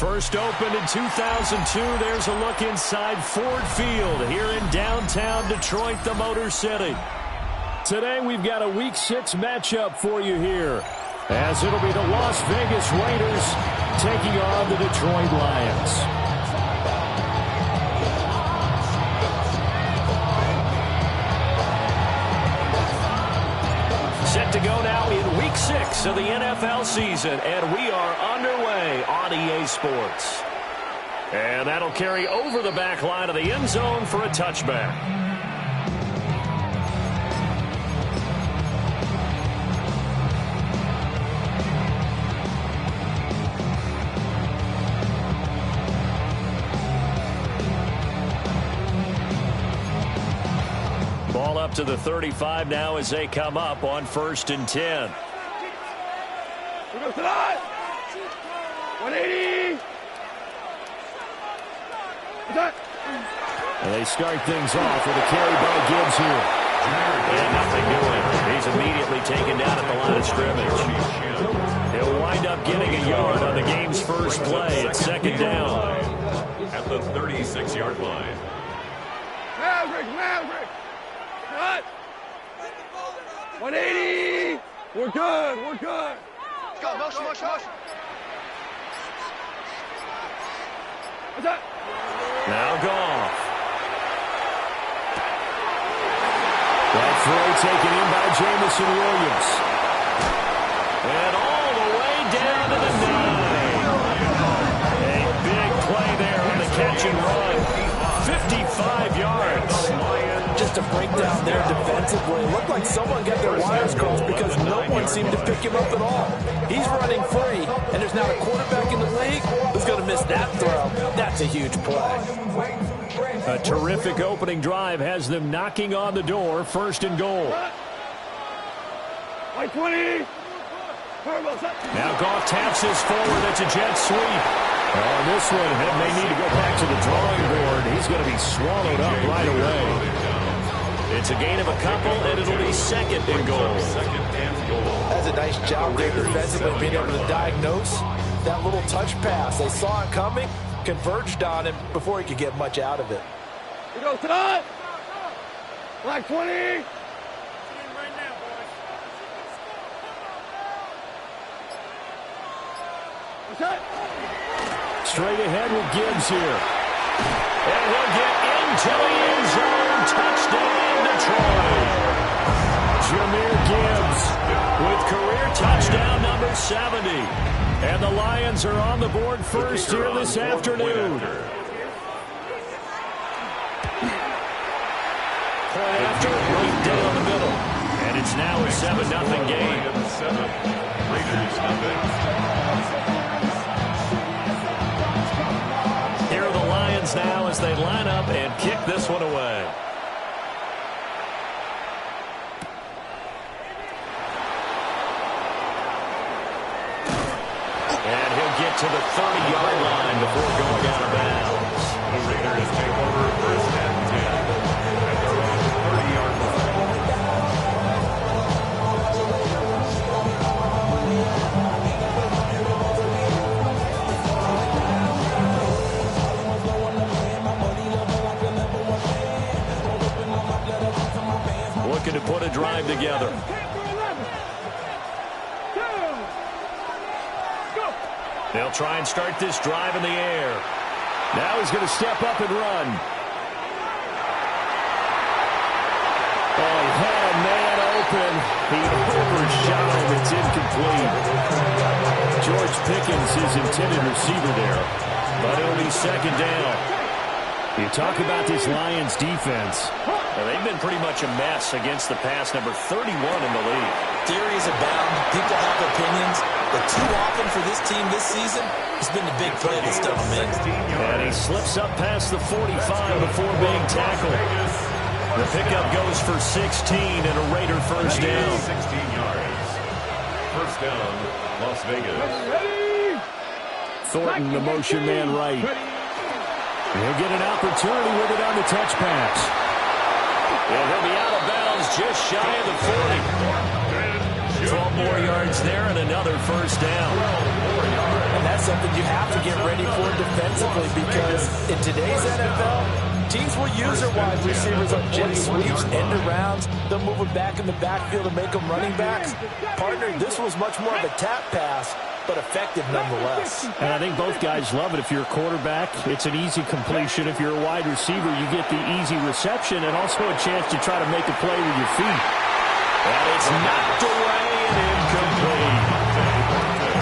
First opened in 2002, there's a look inside Ford Field here in downtown Detroit, the Motor City. Today we've got a Week 6 matchup for you here, as it'll be the Las Vegas Raiders taking on the Detroit Lions. Set to go now in Week 6 of the NFL season, and we are underway on EA Sports. And that'll carry over the back line of the end zone for a touchback. Ball up to the 35 now as they come up on 1st and 10. 180. And they start things off with a carry by Gibbs here. And nothing doing. He's immediately taken down at the line of scrimmage. He'll wind up getting a yard on the game's first play. It's 2nd down. At the 36-yard line. Maverick. Cut. 180. We're good. Go, motion. What's that? Now Goff. That throw taken in by Jamison Williams. And all the way down to the 9. A big play there on the catch and run. 55 yards. Just a breakdown there defensively. It looked like someone got their wires crossed because no one seemed to pick him up at all. He's running free, and there's not a quarterback in the league who's going to miss that throw. That's a huge play. A terrific opening drive has them knocking on the door. 1st and goal. Like 20. Now Goff taps this forward. It's a jet sweep. On this one, Head may need to go back to the drawing board. He's going to be swallowed up right away. It's a gain of a couple, and it'll be 2nd and goal. That's a nice job there defensively, being able to diagnose that little touch pass. They saw it coming, converged on him before he could get much out of it. We go cut. Like 20. Straight ahead with Gibbs here. And he'll get into the end zone. Touchdown, Detroit. Jahmyr Gibbs with career touchdown number 70. And the Lions are on the board first here this afternoon. Point after, right down the middle. And it's now a 7-0 game. Raiders nothing. Here are the Lions now as they line up and kick this one away. And he'll get to the 30-yard line before going out of bounds. The Raiders take over 1st and 10 at their own 30-yard line. Looking to put a drive together. They'll try and start this drive in the air. Now he's going to step up and run. Oh, he had a man open. He overshot him. It's incomplete. George Pickens, his intended receiver there. But it'll be 2nd down. You talk about this Lions defense. Well, they've been pretty much a mess against the pass, number 31 in the league. Theories abound. People have opinions. But too often for this team this season, it's been the big play that's done them in. And he slips up past the 45 before being tackled. The pickup goes for 16 and a Raider 1st down. 16 yards. 1st down, Las Vegas. Thornton, the motion man right. He'll get an opportunity with it on the touch pass. And he'll be out of bounds just shy of the 40. 12 more yards there and another 1st down. And that's something you have to get ready for defensively, because in today's NFL, teams will use their wide receivers on jet sweeps, end arounds. They'll move them back in the backfield and make them running backs. Partner, this was much more of a tap pass, but effective nonetheless. And I think both guys love it. If you're a quarterback, it's an easy completion. If you're a wide receiver, you get the easy reception and also a chance to try to make a play with your feet. And it's knocked away and incomplete.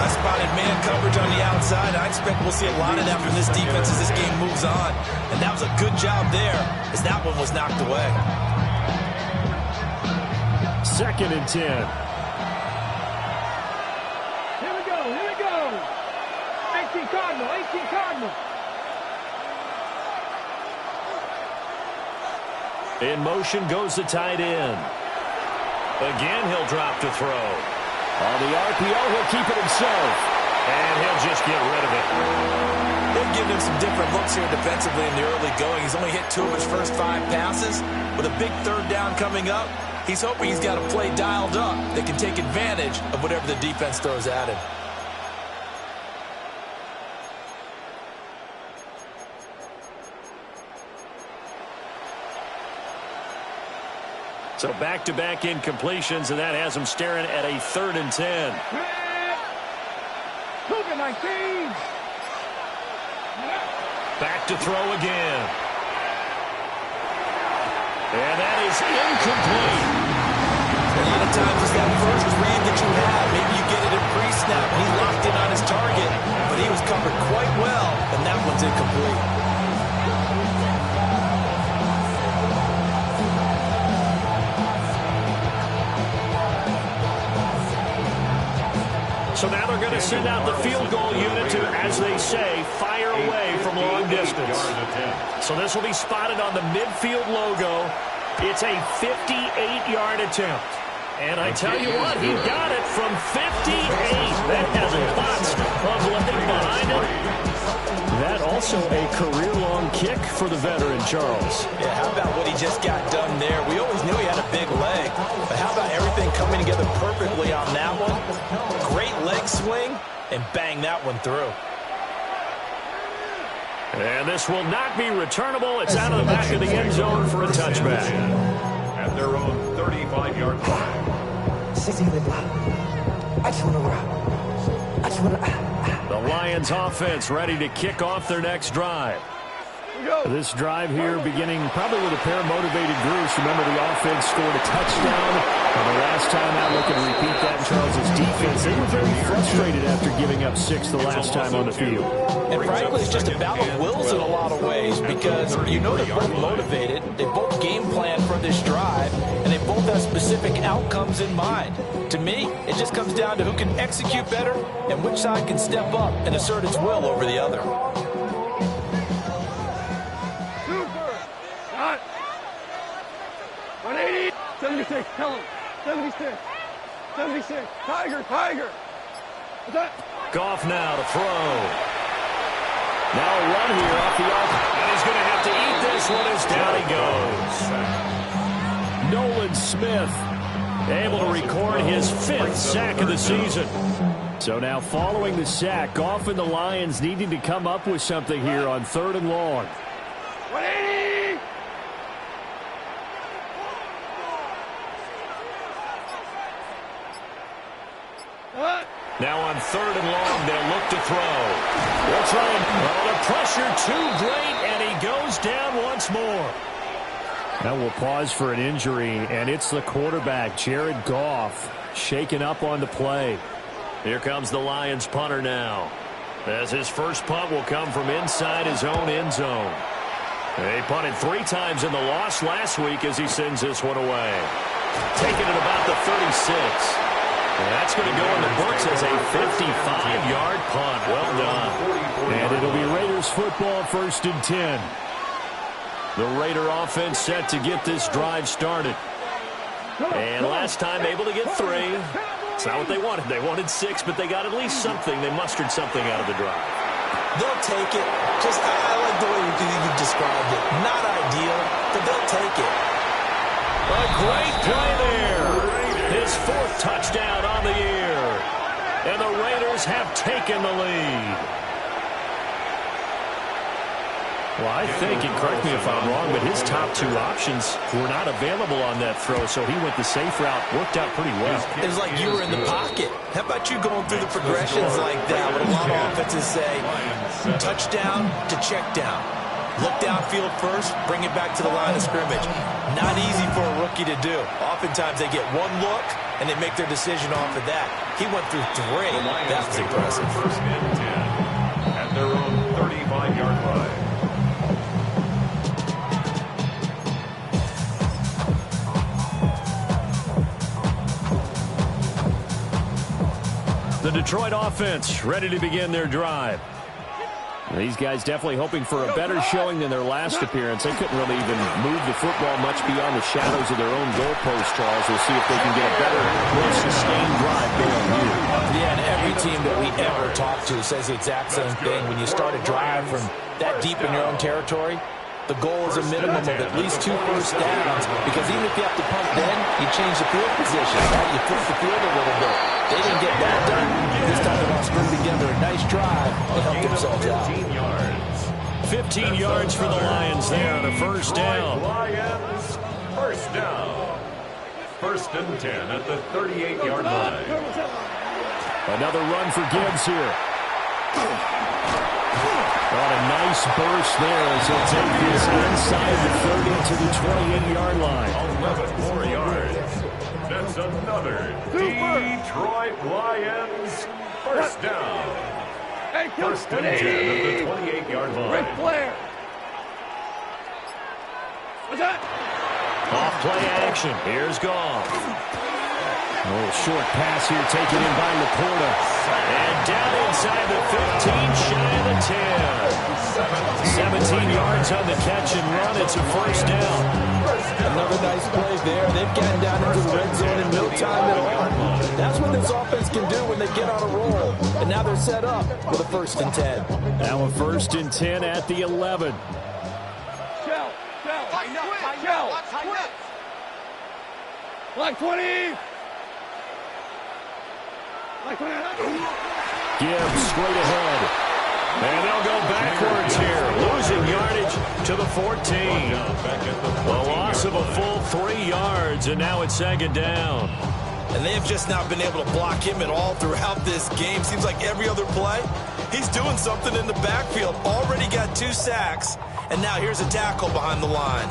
I spotted man coverage on the outside. I expect we'll see a lot of that from this defense as this game moves on. And that was a good job there, as that one was knocked away. 2nd and 10. Here we go. 18 Cardinal. In motion goes the tight end. Again, he'll drop to throw. On the RPO, he'll keep it himself. And he'll just get rid of it. They've given him some different looks here defensively in the early going. He's only hit 2 of his first 5 passes. With a big 3rd down coming up, he's hoping he's got a play dialed up that can take advantage of whatever the defense throws at him. So back-to-back incompletions, and that has him staring at a 3rd and 10. Cougar 19. Back to throw again. And that is incomplete. A lot of times it's that first read that you have. Maybe you get it in pre-snap and he's locked in on his target, but he was covered quite well, and that one's incomplete. So now they're going to send out the field goal unit to, as they say, fire away from long distance. So this will be spotted on the midfield logo. It's a 58-yard attempt. And I tell you what, he got it from 58. That has lots of leg behind it. That also a career-long kick for the veteran, Charles. Yeah, how about what he just got done there? We always knew he had a big leg, but how about everything coming together perfectly on that one? Great leg swing, and bang that one through. And this will not be returnable. It's out of the back of the end zone for a touchback. At their own 35-yard line. The Lions offense ready to kick off their next drive. This drive here beginning probably with a pair of motivated groups. Remember, the offense scored a touchdown. And the last time out, look and repeat that in Charles' defense. They were very frustrated after giving up 6 the last time on the field. And frankly, it's just a battle of wills in a lot of ways, because you know they're both motivated. They both game plan for this drive, and they both have specific outcomes in mind. To me, it just comes down to who can execute better and which side can step up and assert its will over the other. Super. Got 180. 76. Tell him. 76. 76. Tiger. What's that? Goff now to throw. Now a run here off the off. And he's going to have to eat this one as down he goes. Nolan Smith able to record his 5th sack of the season. So now following the sack, Goff and the Lions needing to come up with something here on 3rd and long. 180. Now on 3rd and long, they'll look to throw. They'll try and, the pressure too great, and he goes down once more. Now we'll pause for an injury, and it's the quarterback, Jared Goff, shaken up on the play. Here comes the Lions punter now, as his first punt will come from inside his own end zone. They punted 3 times in the loss last week as he sends this one away. Taking it about the 36. And that's going to go in the books as a 55-yard punt. Well done. And it'll be Raiders football, 1st and 10. The Raider offense set to get this drive started. And last time able to get 3. It's not what they wanted. They wanted 6, but they got at least something. They mustered something out of the drive. They'll take it. I like the way you described it. Not ideal, but they'll take it. A great play there. His 4th touchdown on the year. And the Raiders have taken the lead. Well, I think, and correct me if I'm wrong, but his top two options were not available on that throw, so he went the safe route. Worked out pretty well. It was like you were in the pocket. How about you going through the progressions like that? What a lot of offenses say, touchdown to check down. Look downfield first, bring it back to the line of scrimmage. Not easy for a rookie to do. Oftentimes they get one look, and they make their decision off of that. He went through three. That was impressive. First and 10 at their own 35-yard line. The Detroit offense ready to begin their drive. These guys definitely hoping for a better showing than their last appearance. They couldn't really even move the football much beyond the shadows of their own goalpost, Charles. We'll see if they can get a better, more sustained drive going here. Yeah, and every team that we ever talk to says the exact same thing. When you start a drive from that deep in your own territory, the goal is a minimum of at least 2 first downs, because even if you have to punt then, you change the field position, right? You flip the field a little bit. They didn't get that done. This time they're all screwed together. A nice drive to help themselves out. 15 yards for the Lions there on a first down. Lions, first down. First and 10 at the 38-yard line. Another run for Gibbs here. What a nice burst there as he'll take this inside the 30 to the 28-yard line. 11 more yards. That's another Detroit Lions first down. First and 10 at the 28-yard line. Ric Flair. What's that? Off play action. Here's Goff. A little short pass here taken in by Laporta. And down inside the 15, shy of the 10. 17 yards on the catch and run. It's a first down. Another nice play there. They've gotten down into the red zone in no time at all. That's what this offense can do when they get on a roll. And now they're set up with a first and 10. Now a first and 10 at the 11. Like 20. Gibbs straight ahead. And they'll go backwards here. Losing yardage to the 14. The loss of a full 3 yards, and now it's second down. And they have just not been able to block him at all throughout this game. Seems like every other play, he's doing something in the backfield. Already got 2 sacks, and now here's a tackle behind the line.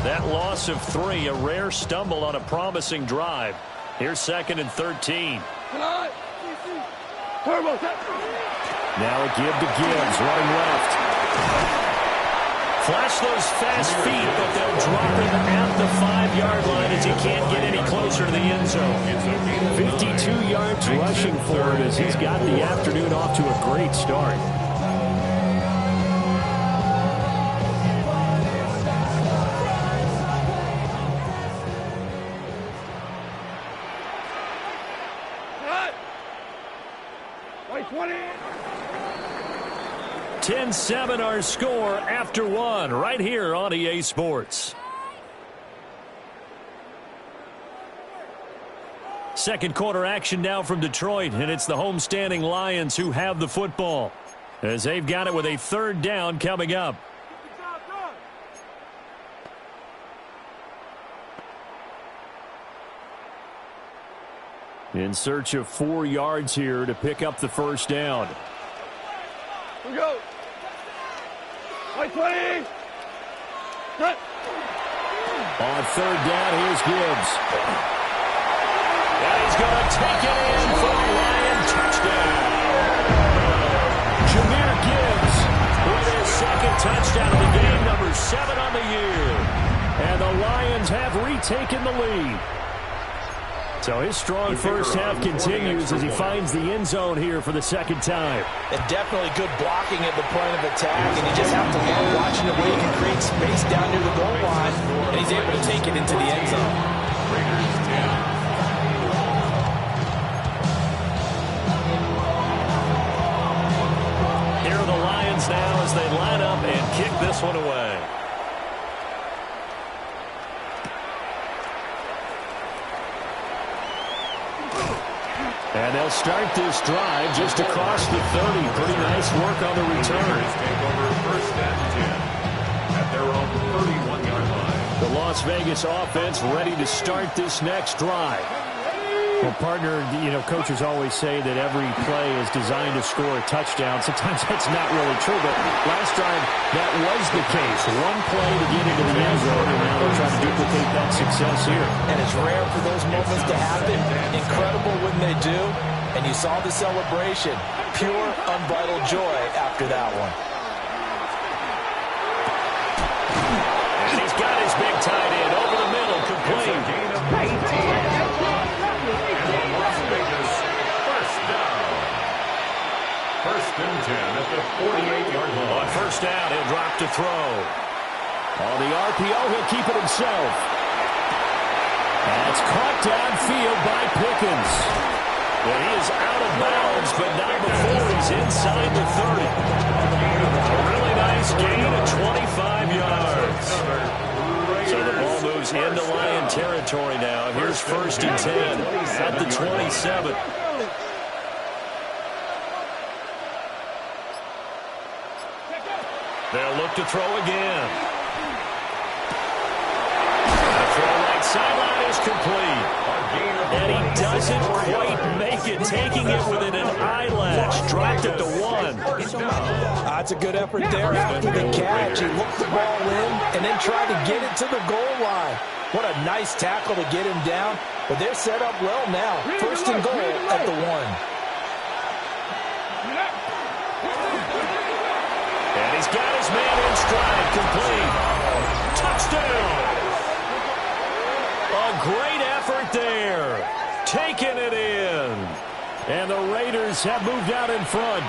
That loss of 3, a rare stumble on a promising drive. Here's second and 13. Now a give to Gibbs, running left. Flash those fast feet, but they'll drop him at the 5-yard line as he can't get any closer to the end zone. 52 yards rushing for him as he's got the afternoon off to a great start. Like 20. 10-7 our score after 1 right here on EA Sports. Second quarter action now from Detroit, and it's the homestanding Lions who have the football as they've got it with a third down coming up. In search of 4 yards here to pick up the first down. Here we go. Like 20. Cut. On third down, here's Gibbs. And he's going to take it in for a Lion touchdown. Jahmyr Gibbs with his second touchdown of the game, number 7 on the year. And the Lions have retaken the lead. So his strong first half continues as he finds the end zone here for the second time. And definitely good blocking at the point of attack, and you just have to love watching the way he can create space down near the goal line, and he's able to take it into the end zone. Here are the Lions now as they line up and kick this one away. And they'll start this drive just across the 30. Pretty nice work on the return. Take over first and 10 at their own 31-yard line. The Las Vegas offense ready to start this next drive. Well, partner, you know, coaches always say that every play is designed to score a touchdown. Sometimes that's not really true, but last drive that was the case. One play to get into the end zone, and now they'll try to duplicate that success here. And it's rare for those moments to happen. Incredible when they do. And you saw the celebration. Pure, unbridled joy after that one. And he's got his big tight end over the middle, complete. First and 10 at the 48-yard line. On first down, he'll drop to throw. On the RPO, he'll keep it himself. That's caught downfield by Pickens. Well, he is out of bounds, but not before he's inside the 30. A really nice gain of 25 yards. So the ball moves into Lion territory now. Here's first and 10 at the 27. They'll look to throw again. The throw right sideline is complete. And he doesn't quite make it, taking it within an eyelash. Dropped it to 1. That's a good effort there after the catch. He looked the ball in and then tried to get it to the goal line. What a nice tackle to get him down. But they're set up well now. First and goal at the 1. And he's got his man in stride, complete. Touchdown! A great effort there. Taking it in. And the Raiders have moved out in front.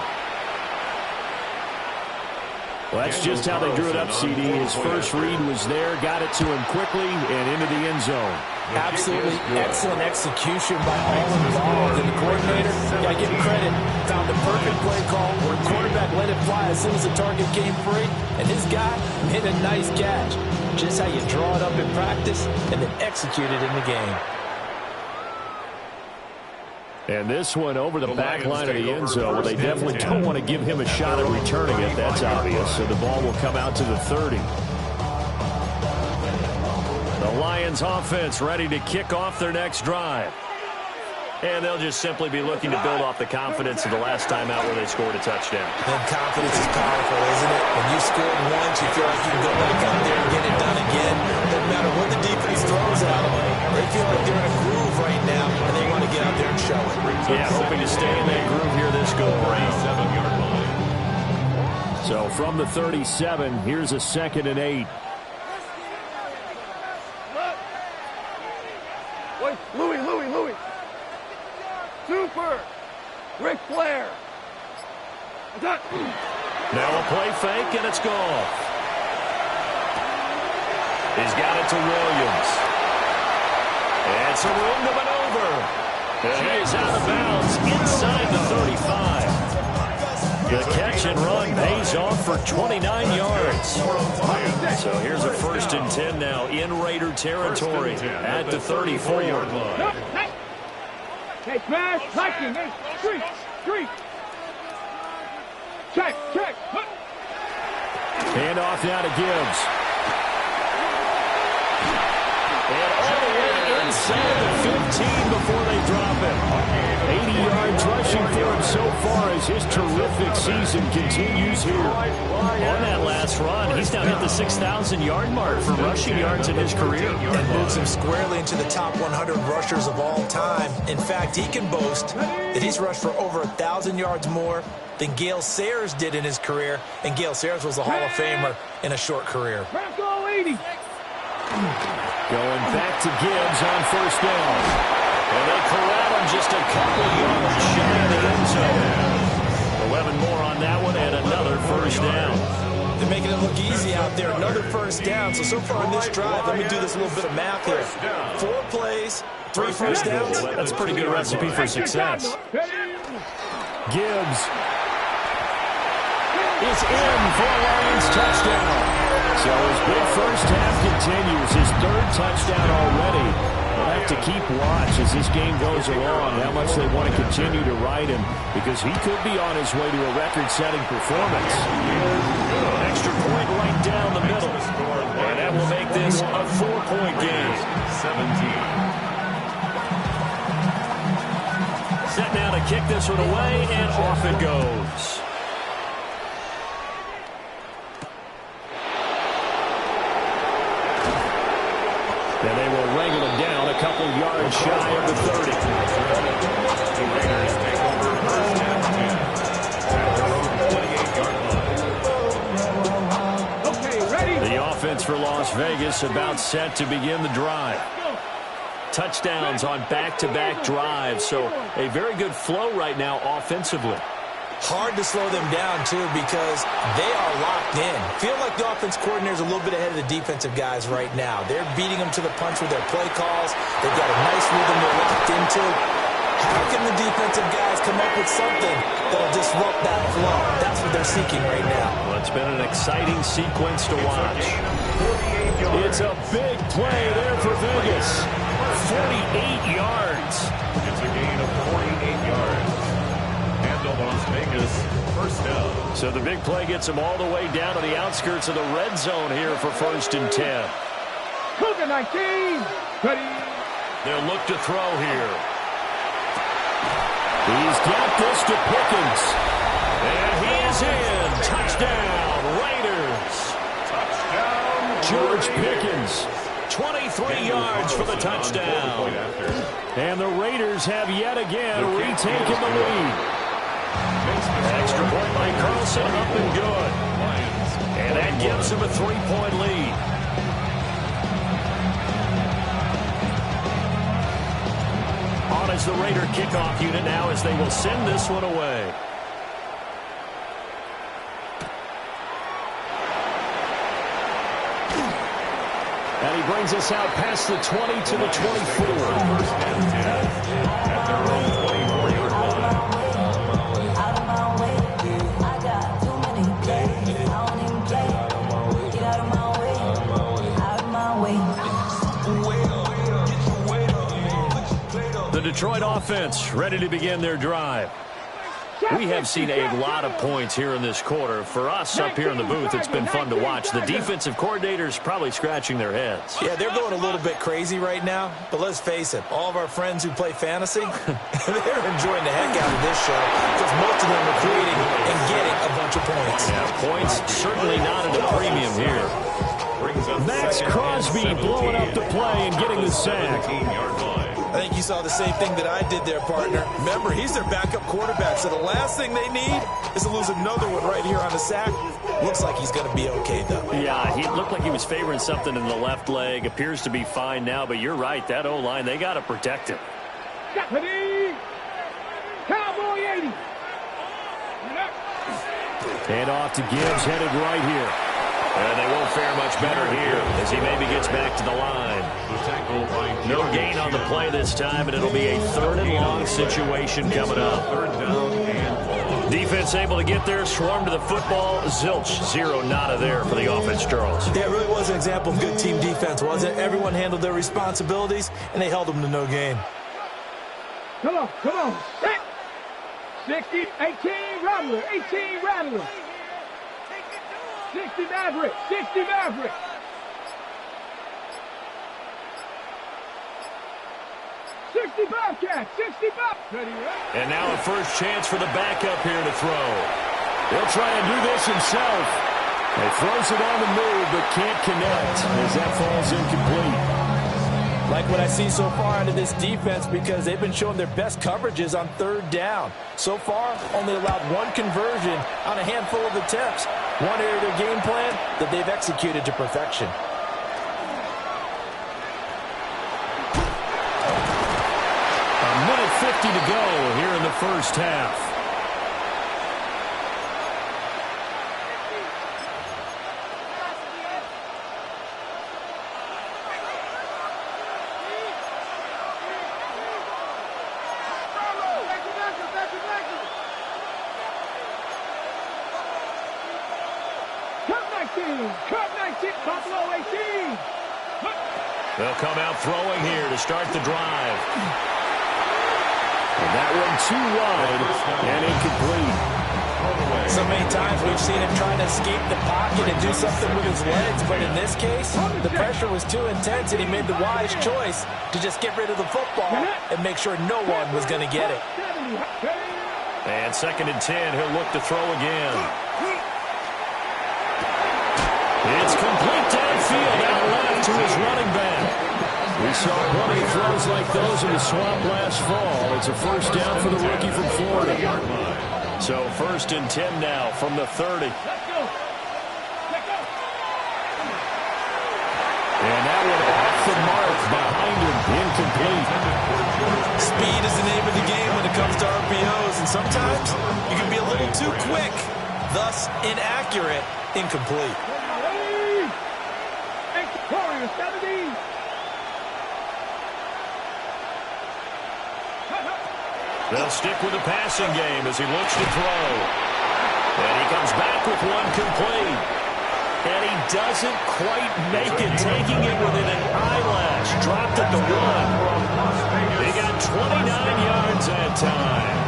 Well, that's just how they drew it up, CD. His first read was there, got it to him quickly, and into the end zone. Absolutely excellent execution by all involved. And the coordinator, got to give him credit, found the perfect play call where the quarterback let it fly as soon as the target came free. And this guy made a nice catch. Just how you draw it up in practice and then execute it in the game. And this one over the back line of the end zone. Well, they definitely don't want to give him a shot at returning it. That's obvious. So the ball will come out to the 30. The Lions offense ready to kick off their next drive. And they'll just simply be looking to build off the confidence of the last time out where they scored a touchdown. And confidence is powerful, isn't it? When you scored once, you feel like you can go back out there and get it done again. Doesn't matter what the defense throws at them. They feel like they're in a groove right now, and they want to get out there and show it. Yeah, hoping to stay in that groove here this go-around. So from the 37, here's a 2nd and 8. Wait, Louis. Super. Ric Flair. Now a play fake, and it's gone. He's got it to Williams. And some room to maneuver. And he is out of bounds inside the 35. The catch and run pays off for 29 yards. So here's a 1st and 10 now in Raider territory at the 34. Hey, smash, hiking, hey, street. Check. Hand off now to Gibbs. And all the way inside the 15 before they drop him. 80 yards rushing for him so far as his terrific season continues here. On that last run, he's now hit the 6,000-yard mark for rushing yards in his career. And moves him squarely into the top 100 rushers of all time. In fact, he can boast that he's rushed for over 1,000 yards more than Gale Sayers did in his career. And Gale Sayers was a Hall of Famer in a short career. Going back to Gibbs on first down. And they corral him just a couple yards shy of the end zone. 11 more on that one and another first down. They're making it look easy out there. Another first down. So far in this drive, let me do this little bit of math here. 4 plays, 3 first downs. That's a pretty good recipe for success. Gibbs is in for a Lions touchdown. So his big first half continues, his 3rd touchdown already. We'll have to keep watch as this game goes along, how much they want to continue to ride him, because he could be on his way to a record-setting performance. Extra point right down the middle. And that will make this a 4-point game. 17. Set now to kick this one away, and off it goes. And they will wrangle him down a couple yards shy of the 30. The Raiders take over first and 10 at their own 28-yard line. Okay, ready? The offense for Las Vegas about set to begin the drive. Touchdowns on back-to-back drives, so a very good flow right now offensively. Hard to slow them down, too, because they are locked in. Feel like the offense coordinator is a little bit ahead of the defensive guys right now. They're beating them to the punch with their play calls. They've got a nice rhythm they're locked into. How can the defensive guys come up with something that'll disrupt that flow? That's what they're seeking right now. Well, it's been an exciting sequence to watch. It's a big play there for Vegas. 48 yards. It's a gain of 48 yards. And the Las Vegas first down. So the big play gets them all the way down to the outskirts of the red zone here for 1st and 10. Cougar 19. Ready? They'll look to throw here. He's got this to Pickens. And he is in. Touchdown, Raiders. Touchdown, George Raiders. Pickens. 23 yards for the touchdown. And the Raiders have yet again retaken the lead. Extra point by Carlson, up and good. And that gives him a 3-point lead. On as the Raider kickoff unit now as they will send this one away. And he brings us out past the 20 to the 24. First and 10 at their own 24-yard line. The Detroit offense ready to begin their drive. We have seen a lot of points here in this quarter. For us up here in the booth, it's been fun to watch. The defensive coordinators probably scratching their heads. Yeah, they're going a little bit crazy right now, but let's face it, all of our friends who play fantasy, they're enjoying the heck out of this show because most of them are creating and getting a bunch of points. Yeah, points certainly not at a premium here. Max Crosby blowing up the play and getting the sack. I think you saw the same thing that I did there, partner. Remember, he's their backup quarterback, so the last thing they need is to lose another one right here on the sack. Looks like he's going to be okay, though. Yeah, he looked like he was favoring something in the left leg. Appears to be fine now, but you're right. That O-line, they got to protect him. Ready? Cowboy 80. Hand off to Gibbs, headed right here. And they won't fare much better here as he maybe gets back to the line. No gain on the play this time, and it'll be a 3rd and long situation coming up. Defense able to get there, swarm to the football. Zilch, 0 nada there for the offense, Charles. Yeah, it really was an example of good team defense, wasn't it? Everyone handled their responsibilities, and they held them to no gain. Come on. 60, 18, Rattler, 18, Rattler. 60 Maverick, 60 Maverick. 60 Bobcat, 60 Bobcat. And now a first chance for the backup here to throw. He'll try and do this himself. He throws it on the move, but can't connect as that falls incomplete. Like what I see so far out of this defense because they've been showing their best coverages on 3rd down. So far, only allowed 1 conversion on a handful of attempts. One area of their game plan that they've executed to perfection. A minute 50 to go here in the first half. Cut 19, Buffalo 18. They'll come out throwing here to start the drive. And that one too wide and incomplete. So many times we've seen him trying to escape the pocket and do something with his legs, but in this case, the pressure was too intense and he made the wise choice to just get rid of the football and make sure no one was going to get it. And 2nd and 10, he'll look to throw again. It's complete downfield, out left to his running back. We saw plenty of throws like those in the swamp last fall. It's a first down for the rookie from Florida. So 1st and 10 now from the 30. And that one off the mark behind him, incomplete. Speed is the name of the game when it comes to RPOs, and sometimes you can be a little too quick, thus inaccurate, incomplete. They'll stick with the passing game as he looks to throw. And he comes back with one complete. And he doesn't quite make it, taking it within an eyelash. Dropped at the 1. They got 29 yards that time.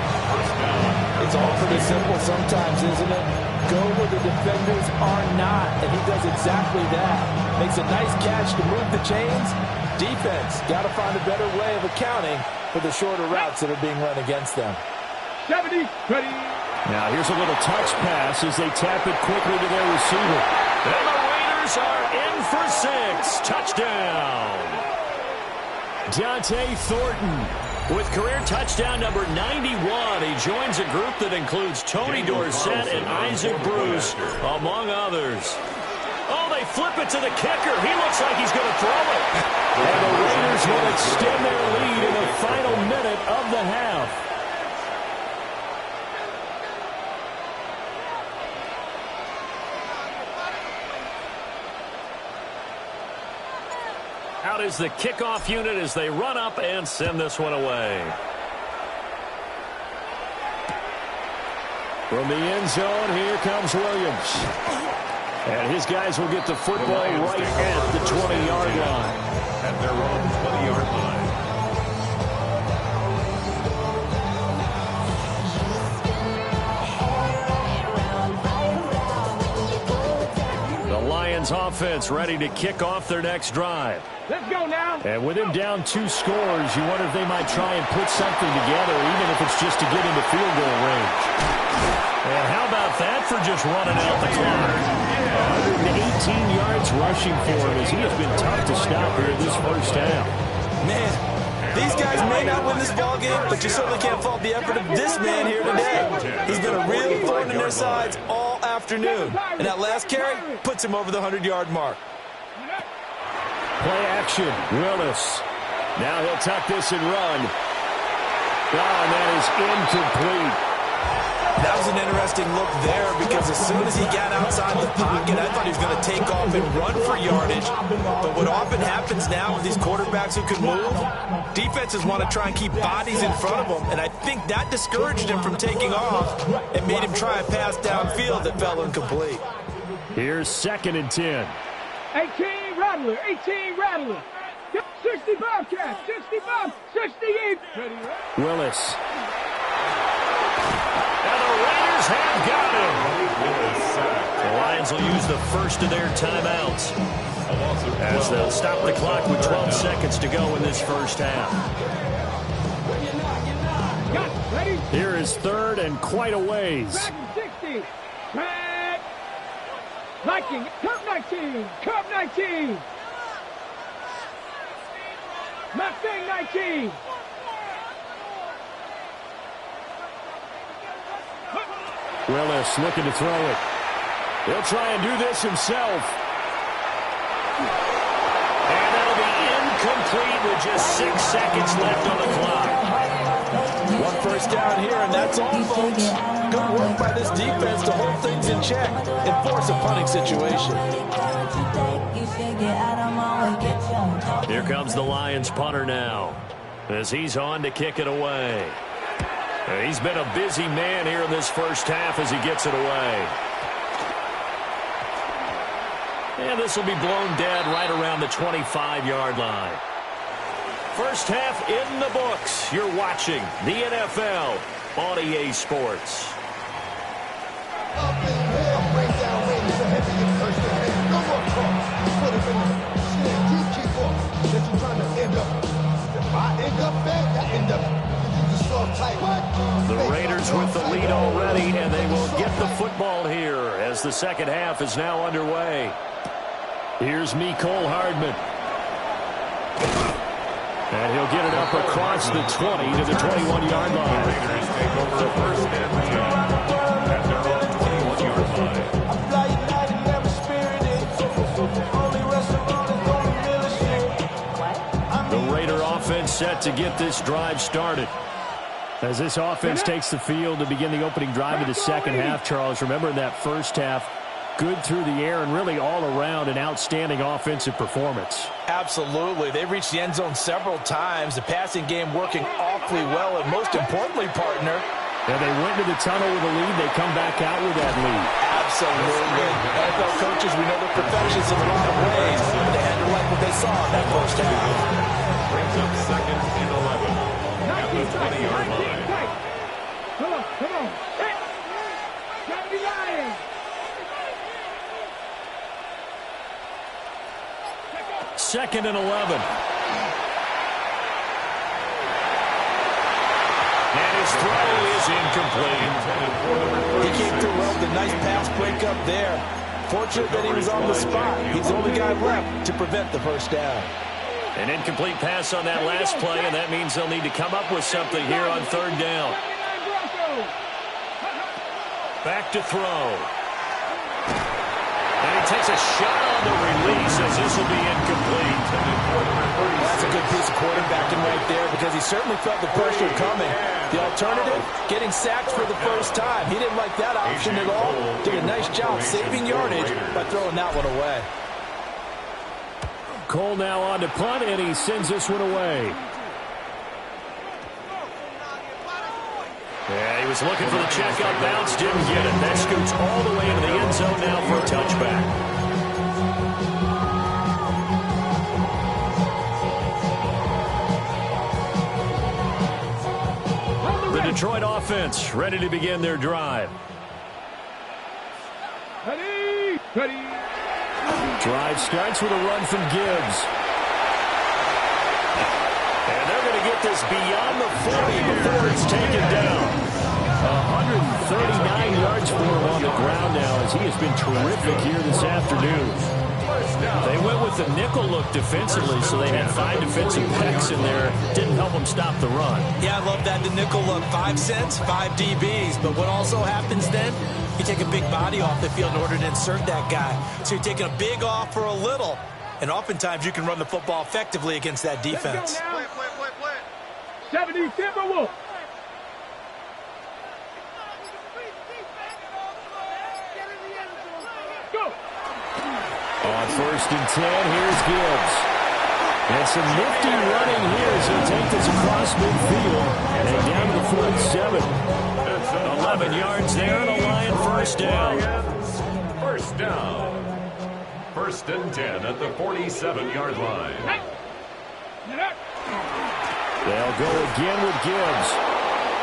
It's all pretty simple sometimes, isn't it? Go where the defenders are not, and he does exactly that. Makes a nice catch to move the chains. Defense got to find a better way of accounting for the shorter routes that are being run against them. 70, ready. Now here's a little touch pass as they tap it quickly to their receiver. And the Raiders are in for 6. Touchdown. Dante Thornton with career touchdown number 91. He joins a group that includes Tony Dorsett and Isaac Bruce, among others. Oh, they flip it to the kicker. He looks like he's going to throw it. And the Raiders will extend their lead in the final minute of the half. Out is the kickoff unit as they run up and send this one away. From the end zone, here comes Williams. And his guys will get the football right at the 20-yard line. At their own 20-yard line. The Lions offense ready to kick off their next drive. Let's go now. And with him down 2 scores, you wonder if they might try and put something together, even if it's just to get into field goal range. And how about that for just running out the clock? 118 yards rushing for him as he has been tough to stop here this first half. Man, these guys may not win this ball game, but you certainly can't fault the effort of this man here today. He's been a real thorn in their sides all afternoon. And that last carry puts him over the 100-yard mark. Play action, Willis. Now he'll tuck this and run. Oh, and that is incomplete. That was an interesting look there because as soon as he got outside the pocket, I thought he was going to take off and run for yardage. But what often happens now with these quarterbacks who can move, defenses want to try and keep bodies in front of them, and I think that discouraged him from taking off and made him try a pass downfield that fell incomplete. Here's 2nd and 10. 18 Rattler, 18 Rattler. 65 catch, 65, 68. Willis. And the Raiders have got him. The Lions will use the first of their timeouts as they'll stop the clock with 12 seconds to go in this first half. Here is 3rd and quite a ways. 60. Track. Viking, curve 19, curve 19. Mustang 19. Willis looking to throw it. He'll try and do this himself. And that'll be incomplete with just 6 seconds left on the clock. One first down here, and that's all, folks. Good work by this defense to hold things in check and force a punting situation. Here comes the Lions punter now as he's on to kick it away. He's been a busy man here in this first half as he gets it away. And this will be blown dead right around the 25-yard line. First half in the books. You're watching the NFL on EA Sports. The Raiders with the lead already, and they will get the football here as the second half is now underway. Here's Mecole Hardman. And he'll get it up across the 20 to the 21-yard line. Raiders take over first and 10 at their own 21-yard line. The Raider offense set to get this drive started. As this offense takes the field to begin the opening drive of the second half, Charles, remember in that first half, good through the air and really all around an outstanding offensive performance. Absolutely. They reached the end zone several times. The passing game working awfully well, and most importantly, partner, and they went to the tunnel with a lead. They come back out with that lead. Absolutely. NFL coaches, we know they're perfectionists in a lot of ways. They had to like what they saw in that first half. Brings up second and 11 at the 20-yard line. Come on. Hey! Gotta be lying. Second and 11. And his throw is incomplete. He came through well with a nice pass breakup there. Fortunate that he was on the spot. He's the only guy left to prevent the first down. An incomplete pass on that last play, and that means they'll need to come up with something here on third down. Back to throw. And he takes a shot on the release as this will be incomplete. That's a good piece of quarterbacking right there because he certainly felt the pressure coming. The alternative, getting sacked for the first time. He didn't like that option at all. Did a nice job saving yardage by throwing that one away. Cole now on to punt, and he sends this one away. Yeah, he was looking for the check-up bounce, didn't get it. That scoots all the way into the end zone now for a touchback. The Detroit offense ready to begin their drive. Ready. Drive starts with a run from Gibbs. And they're going to get this beyond the 40 before it's taken down. 139 yards for him on the ground now as he has been terrific here this afternoon. They went with the nickel look defensively, so they had 5 defensive backs in there. Didn't help them stop the run. Yeah, I love that. The nickel look, 5 cents, 5 DBs. But what also happens then, you take a big body off the field in order to insert that guy. So you're taking a big off for a little. And oftentimes you can run the football effectively against that defense. Play. 70 Timberwolves. Go. On first and 10, here's Gibbs. And some nifty running here as he'll take this across midfield and down to the 47. 11 yards there, and a Lion first down. First down. First and 10 at the 47-yard line. They'll go again with Gibbs.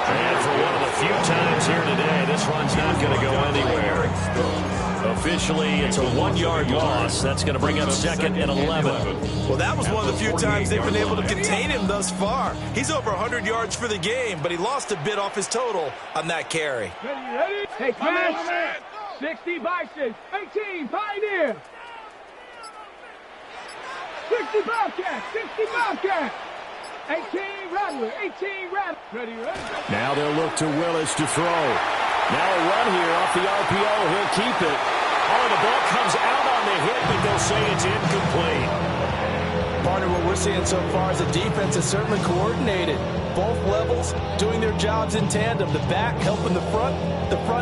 And for one of the few times here today, this run's not going to go anywhere. Officially, it's a 1-yard loss. That's going to bring up second and 11. Well, that was one of the few times they've been able to contain him thus far. He's over 100 yards for the game, but he lost a bit off his total on that carry. Ready? Hey, man. 60 Bison. 18 Pioneer. 60 Bobcat. 60 Bobcat. 18 Rattler. 18 Rattler. Ready? Now they'll look to Willis to throw. Now a run here off the RPO. He'll keep it. Oh, the ball comes out on the hit, but they'll say it's incomplete. Partner, what we're seeing so far is the defense is certainly coordinated. Both levels doing their jobs in tandem. The back helping the front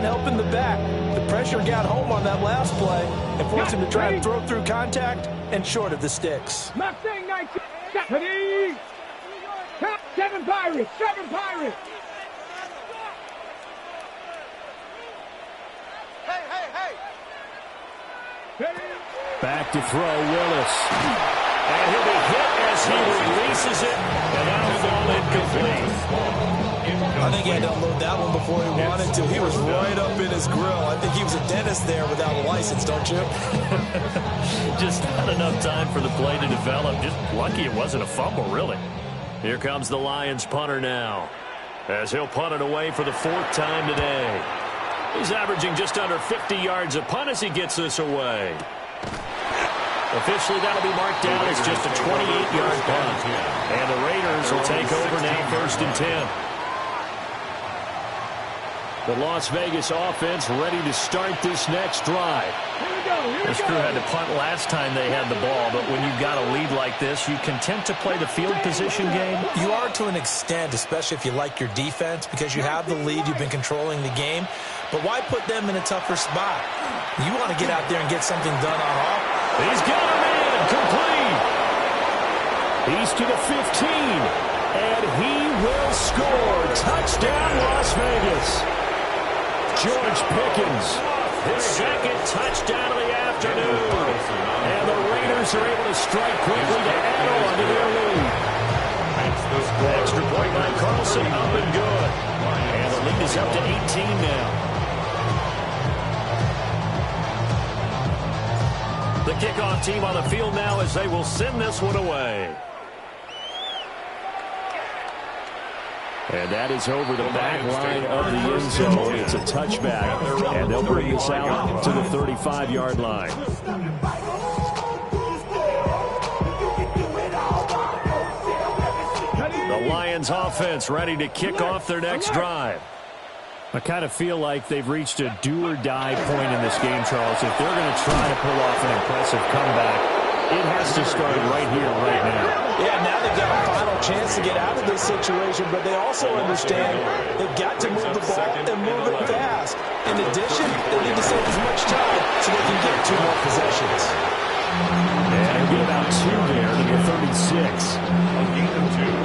helping the back. The pressure got home on that last play and forced him to try and throw through contact and short of the sticks. Mustang 19. Ready? 7 Pirates. 7 Pirates. Hey. Ready? Back to throw, Willis. And he'll be hit as he releases it, and that'll fall incomplete. I think he had to unload that one before he wanted to. He was right up in his grill. I think he was a dentist there without a license, don't you? Just not enough time for the play to develop. Just lucky it wasn't a fumble, really. Here comes the Lions punter now, as he'll punt it away for the 4th time today. He's averaging just under 50 yards a punt as he gets this away. Officially, that'll be marked down as just a 28-yard punt. And the Raiders will take over now, 1st and 10. The Las Vegas offense ready to start this next drive. This crew had to punt last time they had the ball, but when you've got a lead like this, you content to play the field position game? You are to an extent, especially if you like your defense, because you have the lead, you've been controlling the game. But why put them in a tougher spot? You want to get out there and get something done on offense. He's got him in, complete. He's to the 15, and he will score. Touchdown, Las Vegas. George Pickens, his 2nd touchdown of the afternoon. And the Raiders are able to strike quickly to add on to their lead. Extra point by Carlson, up and good. And the lead is up to 18 now. The kickoff team on the field now as they will send this one away. And that is over the back line of the end zone. It's a touchback, and they'll bring this out to the 35-yard line. The Lions offense ready to kick off their next drive. I kind of feel like they've reached a do-or-die point in this game, Charles. If they're going to try to pull off an impressive comeback, it has to start right here, right now. Yeah, now they've got a final chance to get out of this situation, but they also understand they've got to move the ball and move it fast. In addition, they need to save as much time so they can get 2 more possessions. And it'll be about 2 there to the 36.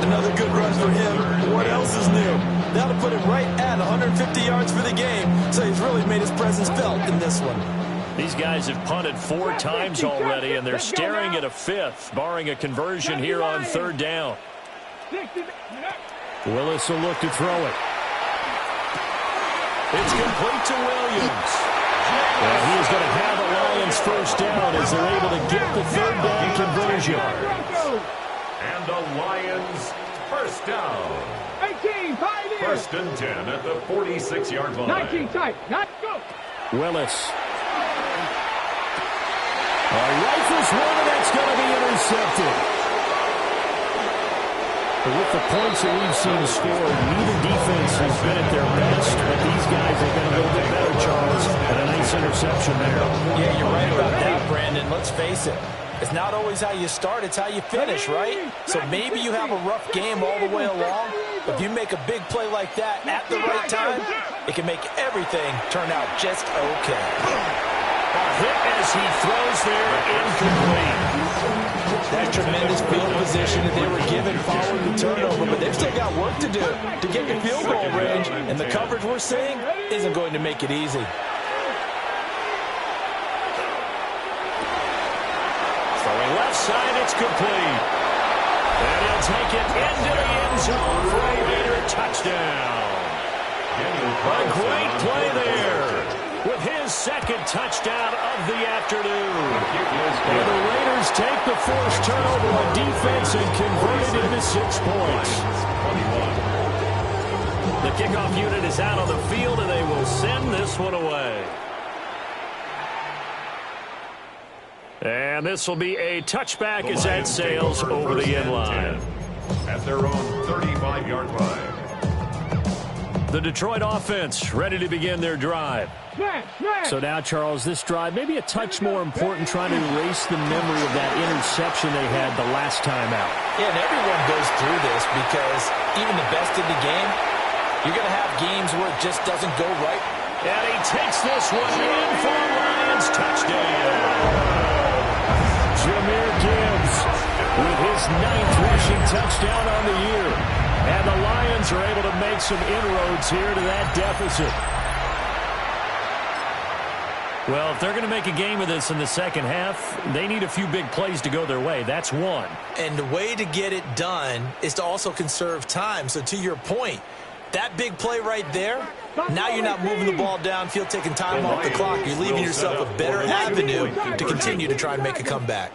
Another good run for him. What else is new? That'll put him right at 150 yards for the game, so he's really made his presence felt in this one. These guys have punted 4 times already, and they're staring at a 5th, barring a conversion here on 3rd down. Willis will look to throw it. It's complete to Williams. And he is going to have the Lions 1st down as they're able to get the 3rd down conversion. And the Lions 1st down. 18, 1st and 10 at the 46-yard line. 19, tight, not go. Willis. Rifles one, and that's going to be intercepted. But with the points that we've seen scored, neither defense has been at their best, but these guys have been a little bit better, Charles, and a nice interception there. Yeah, you're right about that, Brandon. Let's face it. It's not always how you start, it's how you finish, right? So maybe you have a rough game all the way along, but if you make a big play like that at the right time, it can make everything turn out just okay. A hit as he throws there, incomplete. That tremendous field position that they were given following the turnover, but they've still got work to do to get the field goal range, and the coverage we're seeing isn't going to make it easy. Throwing left side, it's complete. And he'll take it into the end zone for a Raider touchdown. A great play there, with his 2nd touchdown of the afternoon. And the Raiders take the forced turnover on defense and convert it into 6 points. The kickoff unit is out on the field, and they will send this one away. And this will be a touchback as that sails over the end line. At their own 35-yard line. The Detroit offense ready to begin their drive. So now, Charles, this drive may be a touch more important, trying to erase the memory of that interception they had the last time out. Yeah, and everyone goes through this because even the best in the game, you're going to have games where it just doesn't go right. And he takes this one in for a Lions touchdown. Jahmyr Gibbs with his 9th rushing touchdown on the year. And the Lions are able to make some inroads here to that deficit. Well, if they're going to make a game of this in the second half, they need a few big plays to go their way. That's one. And the way to get it done is to also conserve time. So to your point, that big play right there, now you're not moving the ball downfield, taking time off the clock. You're leaving yourself a better avenue to continue to try and make a comeback.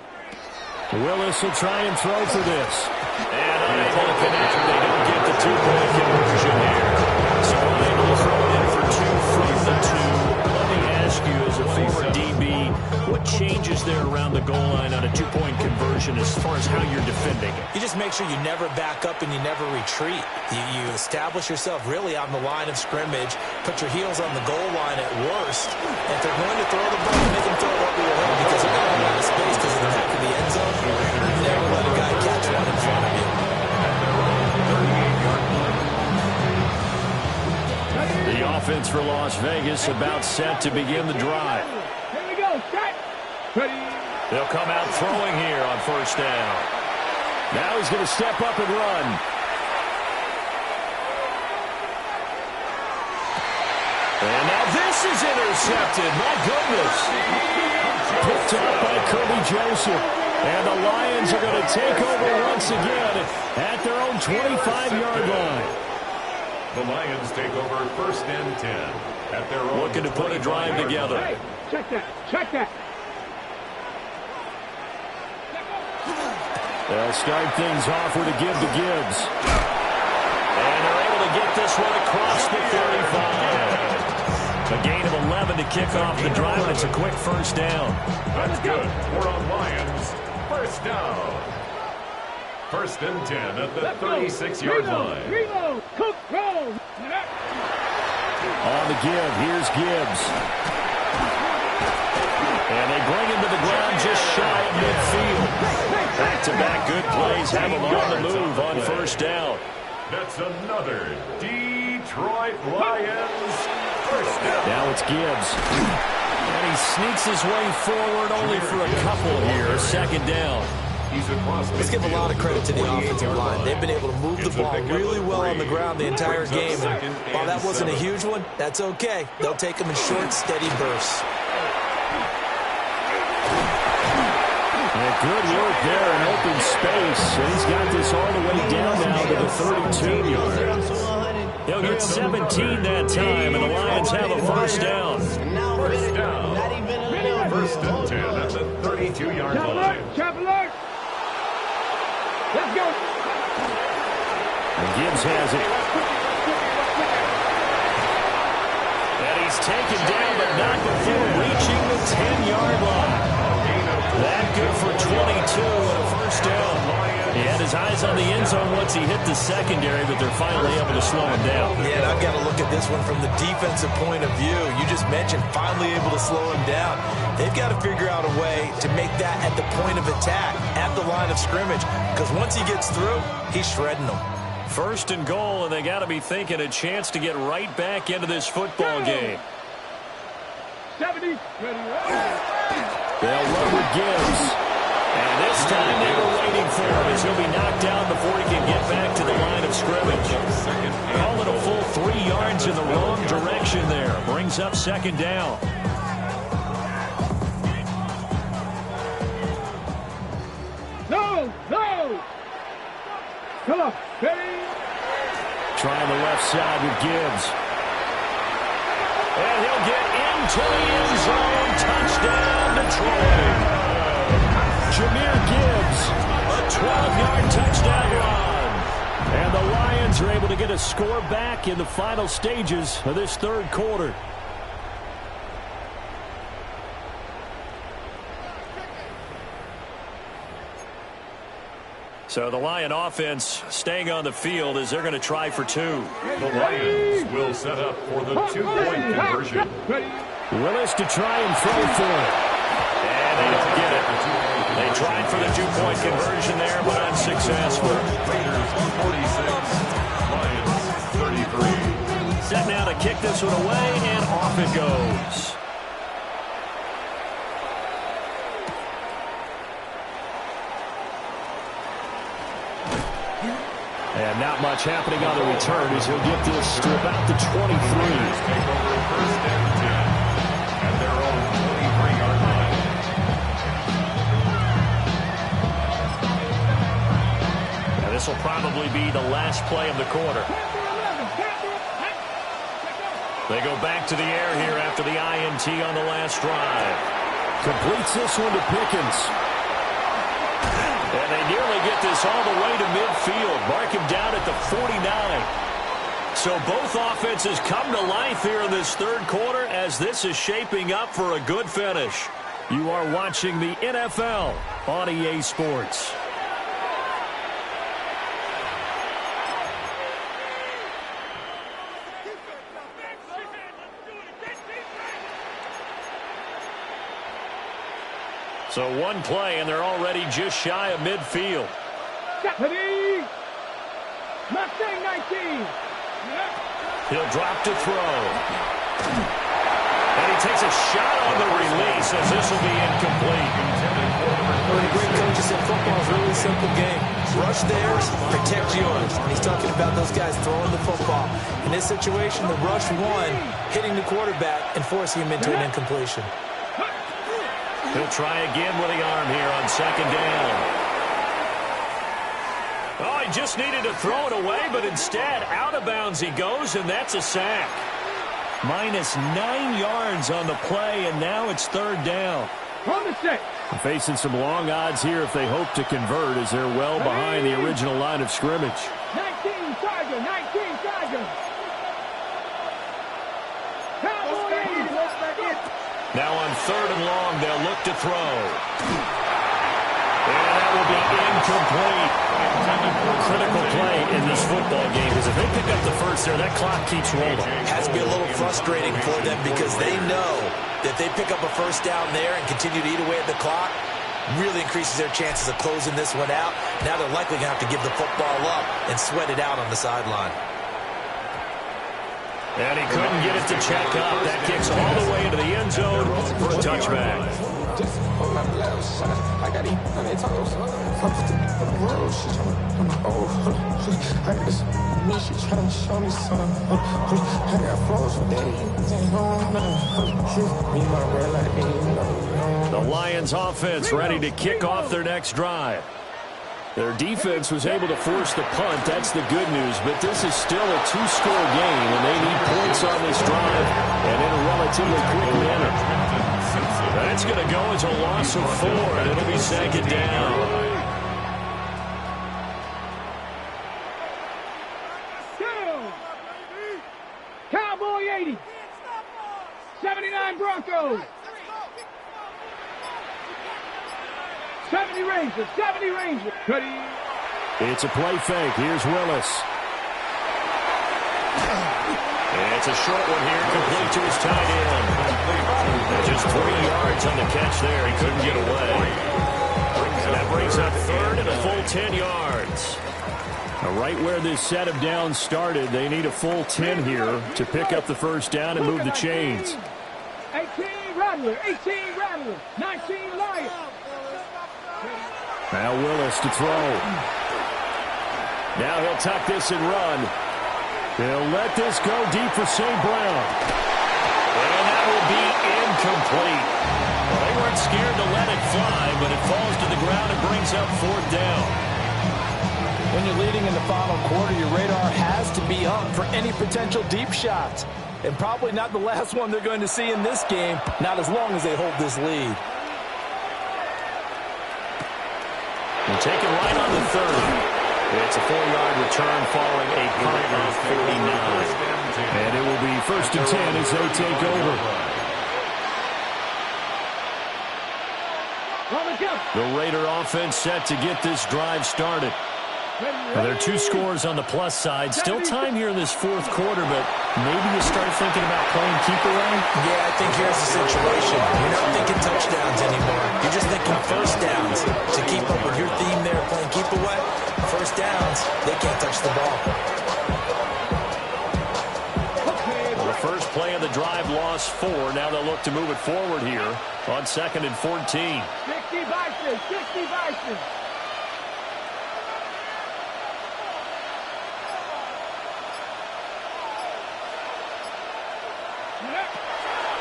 Willis will try and throw for this. And unable to connect. They don't get the two-point conversion here. So unable to throw it in for two from the two. Let me ask you, as a former DB, what changes there around the goal line on a two-point conversion as far as how you're defending it? You just make sure you never back up and you never retreat. You establish yourself really on the line of scrimmage, put your heels on the goal line at worst. And if they're going to throw the ball, make them throw it over your head because they're going to run out of space because of the back of the end zone. Never let a guy catch one in front of you. The offense for Las Vegas about set to begin the drive. Here we go. Set. Ready. They'll come out throwing here on first down. Now he's going to step up and run. And now this is intercepted. My goodness. Picked up by Kirby Joseph. And the Lions are going to take over once again at their own 25-yard line. The Lions take over first and 10 at their own. Looking to put a drive together. Hey, check that. Check that. They'll start things off with a give to Gibbs. And they're able to get this one across the 35. A gain of 11 to kick off the drive, and it's a quick first down. That's good. We're on Lions. First down. First and 10 at the 36-yard line. Reload. Cook, roll. On the give, here's Gibbs. And they bring him to the ground just shy of midfield. Back-to-back good plays have him on the move on first down. That's another Detroit Lions first down. Now it's Gibbs. And he sneaks his way forward only for a couple here. Second down. Let's give a lot of credit to the offensive line. They've been able to move the ball really well on the ground the entire game. And while that wasn't a huge one, that's okay. They'll take them in short, steady bursts. And good work there in open space. And he's got this all the way down now to the 32-yard. He'll get 17 that time, and the Lions have a first down. First down. First and 10 at the 32-yard line. Chop alert. Let's go. And Gibbs has it. And he's taken down, but not before reaching the 10-yard line. That good for 22 and a first down. He had his eyes on the end zone once he hit the secondary, but they're finally able to slow him down. Yeah, and I've got to look at this one from the defensive point of view. You just mentioned finally able to slow him down. They've got to figure out a way to make that at the point of attack, at the line of scrimmage, because once he gets through, he's shredding them. First and goal, and they got to be thinking a chance to get right back into this football game. 70. Ready. They'll run with Gibbs. And this time they were waiting for him as he'll be knocked down before he can get back to the line of scrimmage. Call it a full 3 yards in the wrong direction there. Brings up second down. No. No. Come on. Ready. Trying the left side with Gibbs. And he'll get into the end zone. Touchdown, Detroit. Jahmyr Gibbs. A 12-yard touchdown run. And the Lions are able to get a score back in the final stages of this third quarter. So the Lion offense staying on the field as they're going to try for two. The Lions will set up for the two-point conversion. Willis to try and throw for it. And they don't get it. They tried for the two-point conversion there, but unsuccessful. Raiders 46, Lions 33. Set now to kick this one away, and off it goes. And not much happening on the return as he'll get this to about the 23. Take over first and 10 at their own this will probably be the last play of the quarter. They go back to the air here after the INT on the last drive. Completes this one to Pickens. And they nearly get this all the way to midfield. Mark him down at the 49. So both offenses come to life here in this third quarter as this is shaping up for a good finish. You are watching the NFL on EA Sports. So one play, and they're already just shy of midfield. Mustang 19. He'll drop to throw. And he takes a shot on the release as this will be incomplete. One of the great coaches in football is a really simple game. Rush theirs, protect yours. And he's talking about those guys throwing the football. In this situation, the rush one, hitting the quarterback and forcing him into an incompletion. He'll try again with the arm here on second down. Oh, he just needed to throw it away, but instead, out of bounds he goes, and that's a sack. Minus 9 yards on the play, and now it's third down. Facing some long odds here if they hope to convert, as they're well behind the original line of scrimmage. 19 Tiger, 19 Tiger. Now on third and long, they'll look to throw. And that will be incomplete. Critical play in this football game, because if they pick up the first there, that clock keeps rolling. Has to be a little frustrating for them because they know that they pick up a first down there and continue to eat away at the clock, really increases their chances of closing this one out. Now they're likely going to have to give the football up and sweat it out on the sideline. And he couldn't get it to check up. That kicks all the way into the end zone for a touchback. The Lions offense ready to kick off their next drive. Their defense was able to force the punt. That's the good news. But this is still a two-score game, and they need points on this drive and in a relatively quick manner. That's going to go as a loss of 4, and it'll be second down. Cowboy 80. 79 Broncos. 70 Rangers, 70 Rangers. It's a play fake. Here's Willis. It's a short one here, complete to his tight end. Just 3 yards on the catch there. He couldn't get away. And that brings up third and a full 10 yards. Right where this set of downs started, they need a full 10 here to pick up the first down and move the chains. 18 Rattler, 18 Rattler, 19 Lions. Now Willis to throw. Now he'll tuck this and run. He'll let this go deep for St. Brown. And that will be incomplete. Well, they weren't scared to let it fly, but it falls to the ground and brings up fourth down. When you're leading in the final quarter, your radar has to be up for any potential deep shots. And probably not the last one they're going to see in this game, not as long as they hold this lead. And taken right on the third. It's a 4-yard return following a punt of 49. And it will be first and 10 as they take over. The Raider offense set to get this drive started. Well, there are 2 scores on the plus side. Still time here in this fourth quarter, but maybe you start thinking about playing keep away? Yeah, I think here's the situation. You're not thinking touchdowns anymore. You're just thinking first downs. To keep up with your theme there, playing keep away, first downs, they can't touch the ball. Well, the first play of the drive lost 4. Now they'll look to move it forward here on second and 14. 60 Bison, 60 Bison.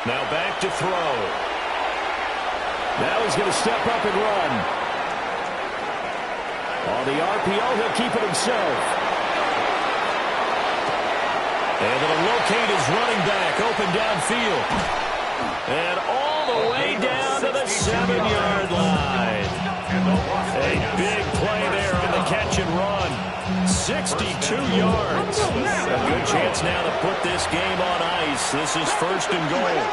Now back to throw. Now he's going to step up and run. On the RPO, he'll keep it himself. And it'll locate his running back open downfield. And all the way down to the 7-yard line. A big play there on the catch and run. 62 yards. A good chance now to put this game on ice. This is 1st and goal.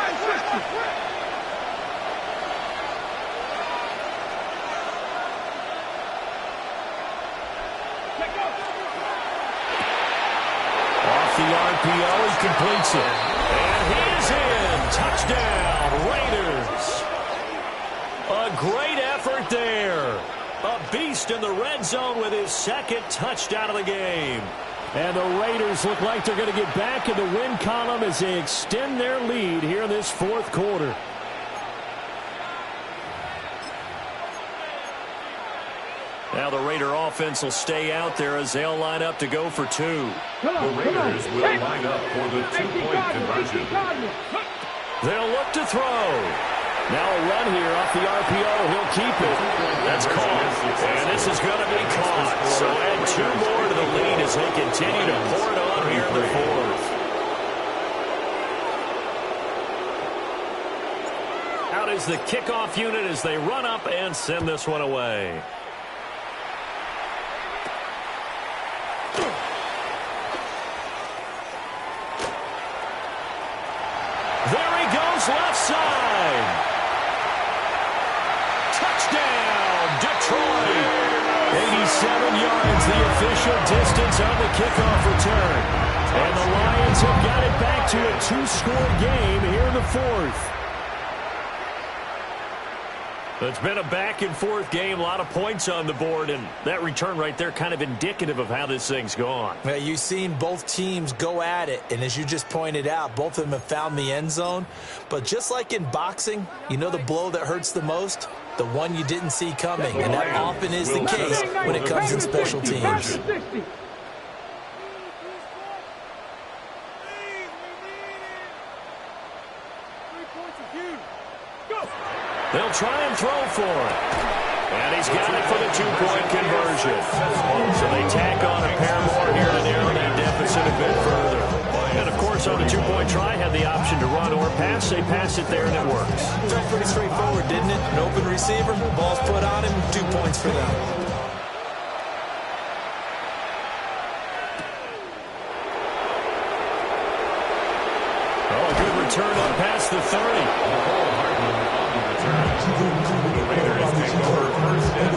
Off the RPO, he completes it. And he's in. Touchdown, Raiders. A great effort there. A beast in the red zone with his 2nd touchdown of the game. And the Raiders look like they're going to get back in the win column as they extend their lead here in this 4th quarter. Now the Raider offense will stay out there as they'll line up to go for 2. The Raiders will line up for the 2-point conversion. They'll look to throw. Now a run here off the RPO. He'll keep it. That's caught. And this is going to be caught. So add 2 more to the lead as they continue to pour it on here in the 4th. Out is the kickoff unit as they run up and send this one away. There he goes left side. Touchdown, Detroit. 87 yards, the official distance on the kickoff return. And the Lions have got it back to a 2-score game here in the 4th. It's been a back-and-forth game, a lot of points on the board, and that return right there kind of indicative of how this thing's gone. Well, you've seen both teams go at it, and as you just pointed out, both of them have found the end zone. But just like in boxing, you know the blow that hurts the most? The one you didn't see coming, and that often is the case when it comes in special teams. They'll try and throw for it. And he's got it for the 2-point conversion. So they tack on a pair more here to narrow that deficit a bit further. And, of course, on the 2-point try, had the option to run or pass. They pass it there, and it works. Felt pretty straightforward, didn't it? An open receiver, ball's put on him, 2 points for them. Oh, a good return up past the 30. The Raiders take over 1st and 10.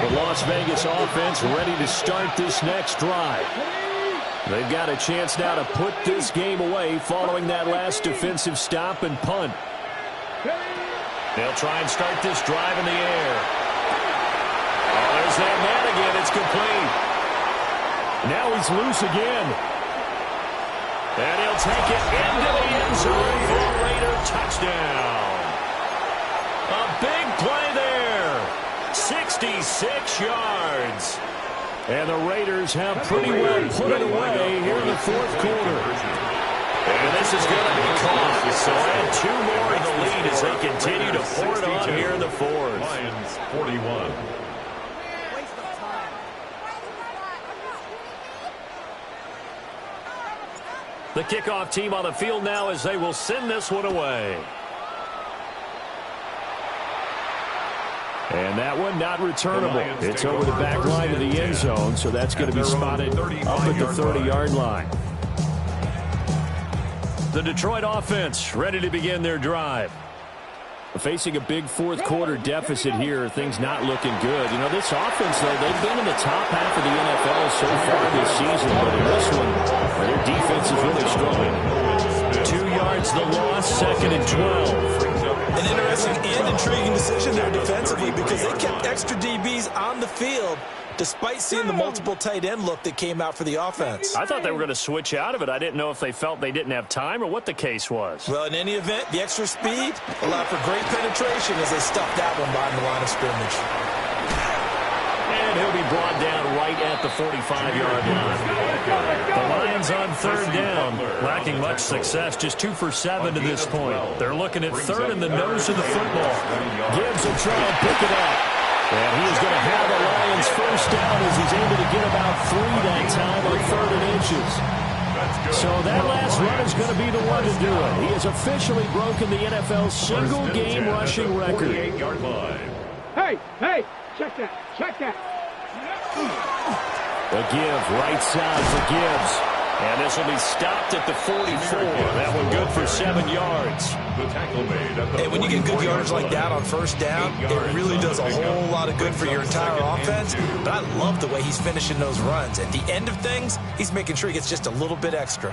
The Las Vegas offense ready to start this next drive. They've got a chance now to put this game away following that last defensive stop and punt. They'll try and start this drive in the air. Oh, there's that man again. It's complete. Now he's loose again. And he'll take it into the end zone for a Raider touchdown. A big play there. 66 yards. And the Raiders have pretty well put it away here in the 4th quarter. And this is going to be caught. So add 2 more in the lead as they continue to pour it on here in the 4th. Lions 41. The kickoff team on the field now as they will send this one away. And that one not returnable. It's over the back line of the end zone, so that's going to be spotted up at the 30-yard line. The Detroit offense ready to begin their drive. Facing a big 4th quarter deficit here, things not looking good. You know, this offense, though, they've been in the top half of the NFL so far this season, but in this one, their defense is really strong. 2 yards the loss, 2nd and 12. An interesting and intriguing decision there defensively because they kept extra DBs on the field despite seeing the multiple tight end look that came out for the offense. I thought they were going to switch out of it. I didn't know if they felt they didn't have time or what the case was. Well, in any event, the extra speed allowed for great penetration as they stuffed that one behind the line of scrimmage. And he'll to be brought down right at the 45-yard line. The Lions on third down, lacking much success, just 2 for 7 to this point. They're looking at third in the nose of the football. Gibbs will try and pick it up. And he is going to have the Lions first down as he's able to get about 3 that time on 3rd and inches. So that last run is going to be the one to do it. He has officially broken the NFL single-game rushing record. Hey, check that, check that. The give, right side for Gibbs. And this will be stopped at the 44. That one good for 7 yards. Hey, when you get good yardage like that on first down, it really does a whole lot of good for your entire offense. But I love the way he's finishing those runs. At the end of things, he's making sure he gets just a little bit extra.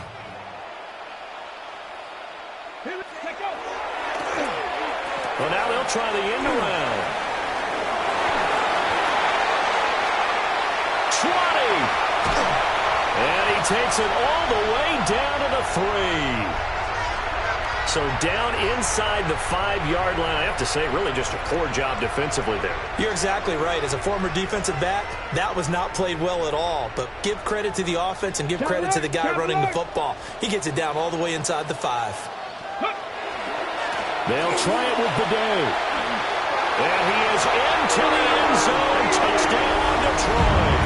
Well, now they'll try the end around. 20. And he takes it all the way down to the 3. So down inside the 5-yard line. I have to say, really just a poor job defensively there. You're exactly right. As a former defensive back, that was not played well at all. But give credit to the offense and give credit to the guy running the football. He gets it down all the way inside the 5. They'll try it with Bidet. And he is into the end zone. Touchdown, Detroit.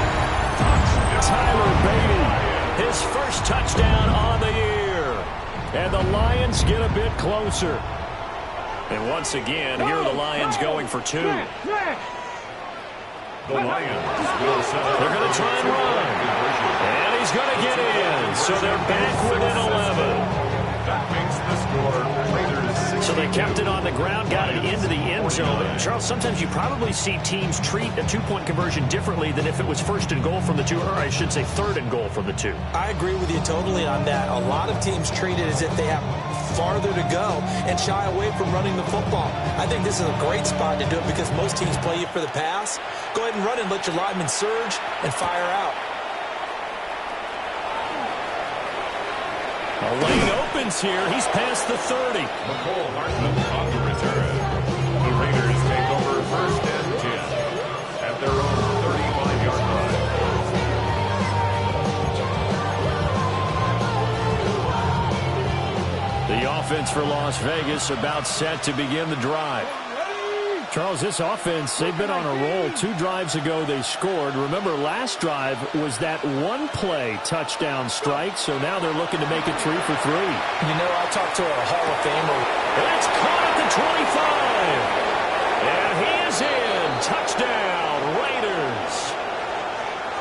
Tyler Beatty, his first touchdown on the year. And the Lions get a bit closer. And once again, here are the Lions going for 2. The Lions will set up. They're going to try and run. And he's going to get in. So they're back within 11. That makes the score Raiders 6. So they kept it on the ground, got it into the end zone. But Charles, sometimes you probably see teams treat a 2-point conversion differently than if it was 1st and goal from the 2, or I should say 3rd and goal from the 2. I agree with you totally on that. A lot of teams treat it as if they have farther to go and shy away from running the football. I think this is a great spot to do it because most teams play you for the pass. Go ahead and run and let your linemen surge and fire out. A lane opens here. He's past the 30. McCole Hartman on the return. The Raiders take over 1st and 10 at their own 35-yard line. The offense for Las Vegas about set to begin the drive. Charles, this offense, they've been on a roll. 2 drives ago they scored. Remember, last drive was that one-play touchdown strike, so now they're looking to make it 3 for 3. You know, I talked to a Hall of Famer. It's caught at the 25. And he is in. Touchdown, Raiders.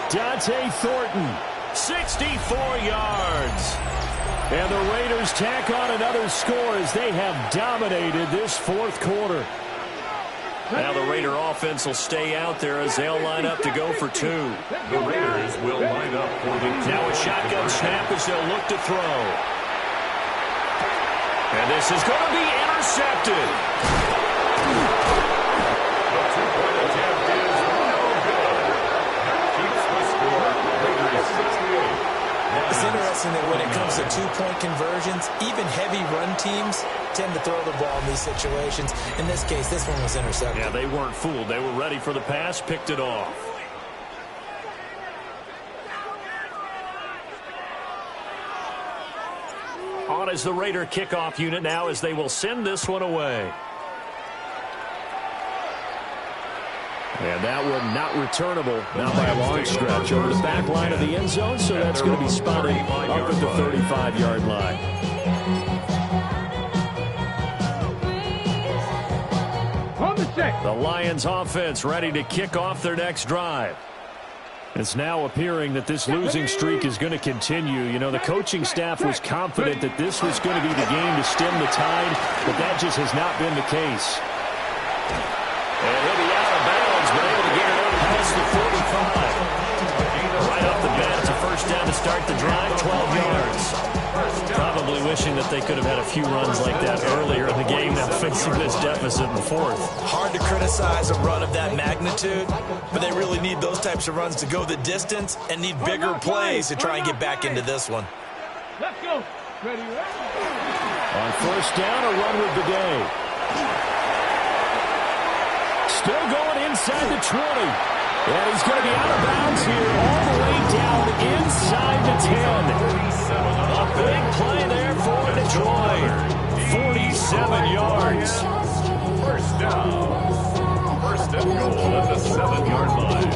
Dante Thornton, 64 yards. And the Raiders tack on another score as they have dominated this 4th quarter. Now the Raider offense will stay out there as they'll line up to go for 2. The Raiders will line up for the 2. Now a shotgun snap as they'll look to throw. And this is going to be intercepted. The 2-point attempt is no good. That keeps the score Raiders 68. It's interesting that when it comes to 2-point conversions, even heavy run teams tend to throw the ball in these situations. In this case, this one was intercepted. Yeah, they weren't fooled. They were ready for the pass, picked it off. On is the Raider kickoff unit now as they will send this one away. And that one not returnable, not by a long stretch, over the back line of the end zone, so that's going to be spotted up at the 35-yard line. The Lions offense ready to kick off their next drive. It's now appearing that this losing streak is going to continue. You know, the coaching staff was confident that this was going to be the game to stem the tide, but that just has not been the case. And he'll be out of bounds, but able to get it over past the 45. Right off the bat, it's a first down to start the drive, 12 yards. Probably wishing that they could have had a few runs like that earlier in the game, now facing this deficit in the 4th. Hard to criticize a run of that magnitude, but they really need those types of runs to go the distance and need bigger plays to try and get back into this one. Let's go. Ready, On first down, a run with Bidet. Still going inside the 20. And he's going to be out of bounds here all the way down inside the 10. A big play there for Detroit. 47 yards. First down. First and goal at the 7-yard line.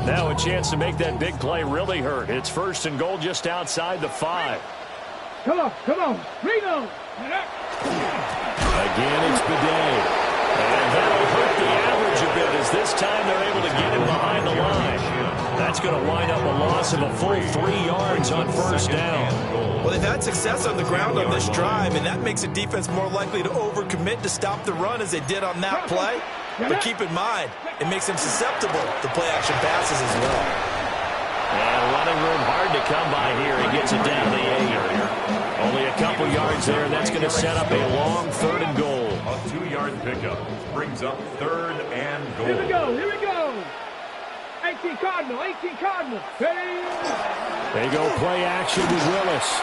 Now a chance to make that big play really hurt. It's first and goal just outside the 5. Come on, Reno. Again, it's Bidet. And that'll hurt the average a bit as this time they're able to get him behind the line. That's going to wind up a loss of a full 3 yards on first down. Well, they've had success on the ground on this drive, and that makes the defense more likely to overcommit to stop the run as they did on that play. But keep in mind, it makes them susceptible to play-action passes as well. And running room hard to come by here. He gets it down to the 8. Only a couple yards there, and that's going to set up a long 3rd and goal. A 2-yard pickup brings up 3rd and goal. Here we go. 18 Cardinal. Ready? They go play action with Willis.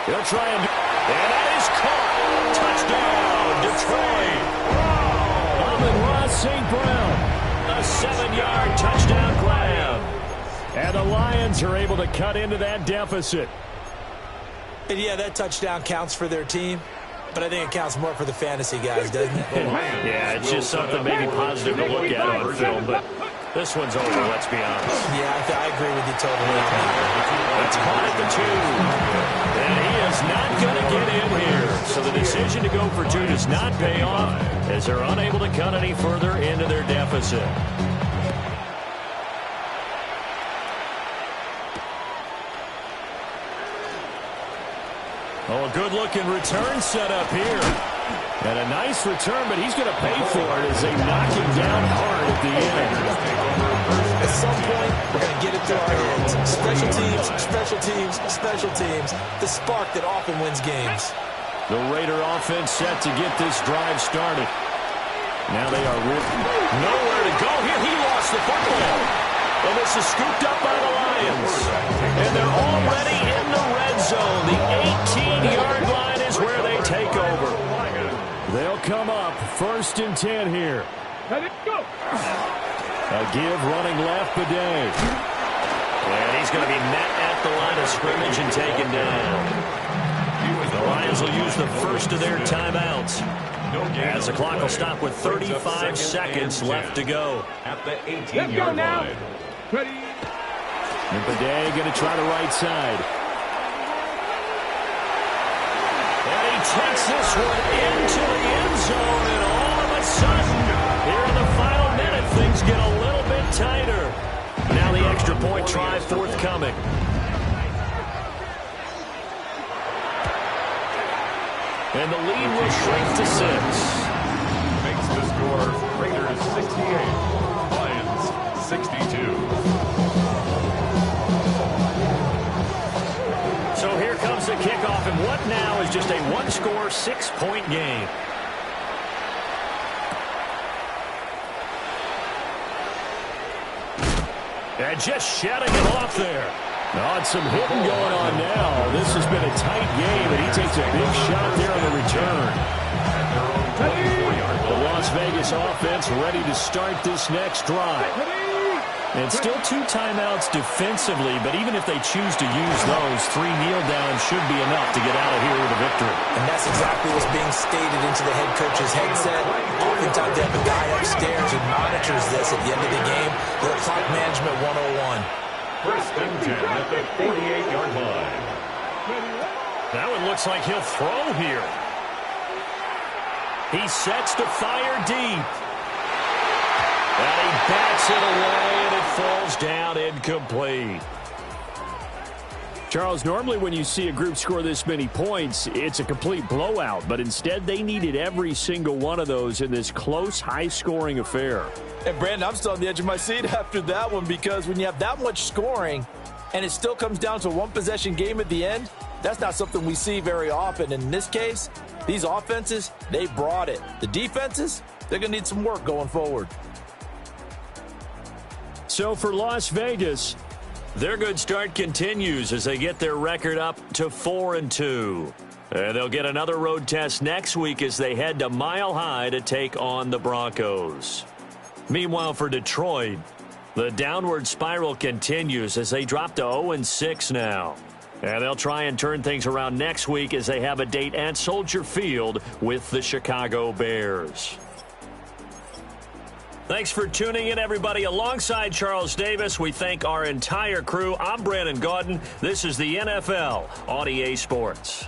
He'll try and that is caught. Touchdown, Detroit. Amon-Ra St. Brown. A 7-yard touchdown grab. And the Lions are able to cut into that deficit. And yeah, that touchdown counts for their team, but I think it counts more for the fantasy guys, doesn't it? Yeah, it's just something maybe positive to look at on film, but this one's over, let's be honest. Yeah, I agree with you totally. It's caught at the 2. And he is not going to get in here. So the decision to go for 2 does not pay off as they're unable to cut any further into their deficit. Oh, a good-looking return set up here. And a nice return, but he's going to pay for it as they knock him down hard at the end. At some point, we're going to get it through our heads. Special teams. The spark that often wins games. The Raider offense set to get this drive started. Now they are nowhere to go here. He lost the football. And this is scooped up by the Lions. And they're already in the red zone. The 18-yard line is where they take over. They'll come up 1st and 10 here. Let it go. A give running left, Bidet. And he's going to be met at the line of scrimmage and taken down. The Lions will use the first of their timeouts as the clock will stop with 35 seconds left to go. At the 18-yard line. Ready? And Bidet going to try the right side. And he takes this one into the end zone, and all of a sudden, here in the final minute, things get a little bit tighter. Now the extra point try forthcoming. And the lead will shrink to 6. Makes the score Raiders 68, Lions 62. So here comes the kickoff, and what now is just a one-score, 6-point game. And just shedding it off there. Oh, it's some hitting going on now. This has been a tight game, and he takes a big shot there on the return. The Las Vegas offense ready to start this next drive. And still 2 timeouts defensively, but even if they choose to use those, 3 kneel downs should be enough to get out of here with a victory. And that's exactly what's being stated into the head coach's headset. Oftentimes they have a guy upstairs who monitors this at the end of the game. Little clock management 101. First and 10 at the 48-yard line. That one looks like he'll throw here. He sets to fire deep. And he bats it away, and it falls down incomplete. Charles, normally when you see a group score this many points, it's a complete blowout. But instead, they needed every single one of those in this close, high-scoring affair. And, Brandon, I'm still on the edge of my seat after that one because when you have that much scoring and it still comes down to a one-possession game at the end, that's not something we see very often. And in this case, these offenses, they brought it. The defenses, they're going to need some work going forward. So for Las Vegas, their good start continues as they get their record up to 4-2. And they'll get another road test next week as they head to Mile High to take on the Broncos. Meanwhile, for Detroit, the downward spiral continues as they drop to 0-6 now. And they'll try and turn things around next week as they have a date at Soldier Field with the Chicago Bears. Thanks for tuning in, everybody. Alongside Charles Davis, we thank our entire crew. I'm Brandon Gaudin. This is the NFL on EA Sports.